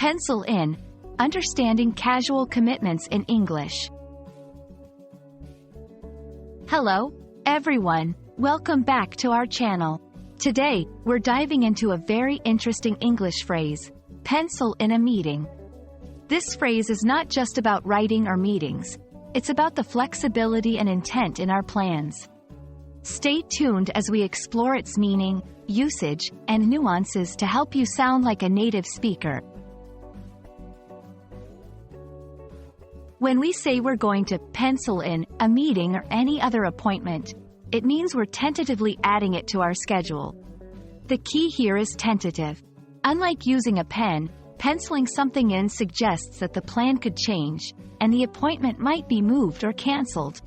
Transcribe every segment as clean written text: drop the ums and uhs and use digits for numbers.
Pencil in. Understanding casual commitments in English. Hello, everyone. Welcome back to our channel. Today, we're diving into a very interesting English phrase, pencil in a meeting. This phrase is not just about writing or meetings. It's about the flexibility and intent in our plans. Stay tuned as we explore its meaning, usage, and nuances to help you sound like a native speaker. When we say we're going to pencil in a meeting or any other appointment, it means we're tentatively adding it to our schedule. The key here is tentative. Unlike using a pen, penciling something in suggests that the plan could change, and the appointment might be moved or canceled.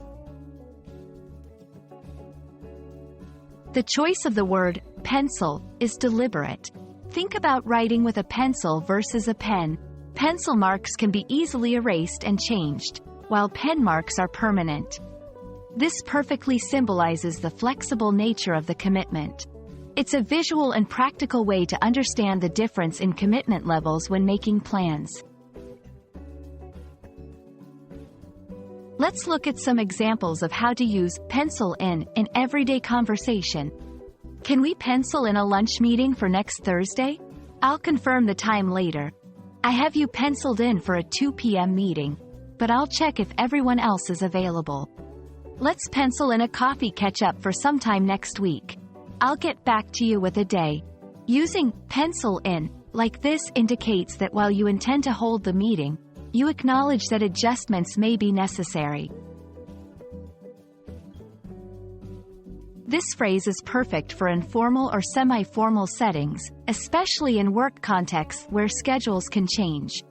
The choice of the word pencil is deliberate. Think about writing with a pencil versus a pen. Pencil marks can be easily erased and changed, while pen marks are permanent. This perfectly symbolizes the flexible nature of the commitment. It's a visual and practical way to understand the difference in commitment levels when making plans. Let's look at some examples of how to use pencil in everyday conversation. Can we pencil in a lunch meeting for next Thursday? I'll confirm the time later. I have you penciled in for a 2 p.m. meeting, but I'll check if everyone else is available. Let's pencil in a coffee catch-up for sometime next week. I'll get back to you with a day. Using pencil in like this indicates that while you intend to hold the meeting, you acknowledge that adjustments may be necessary. This phrase is perfect for informal or semi-formal settings, especially in work contexts where schedules can change.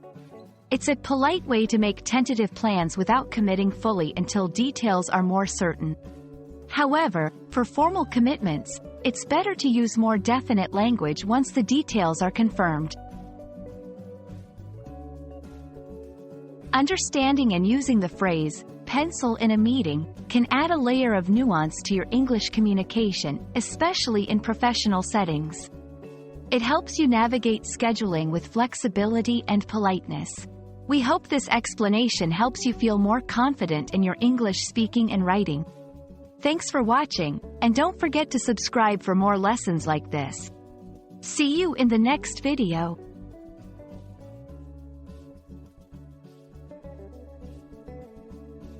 It's a polite way to make tentative plans without committing fully until details are more certain. However, for formal commitments, it's better to use more definite language once the details are confirmed. Understanding and using the phrase, pencil in a meeting, can add a layer of nuance to your English communication, especially in professional settings. It helps you navigate scheduling with flexibility and politeness. We hope this explanation helps you feel more confident in your English speaking and writing. Thanks for watching, and don't forget to subscribe for more lessons like this. See you in the next video.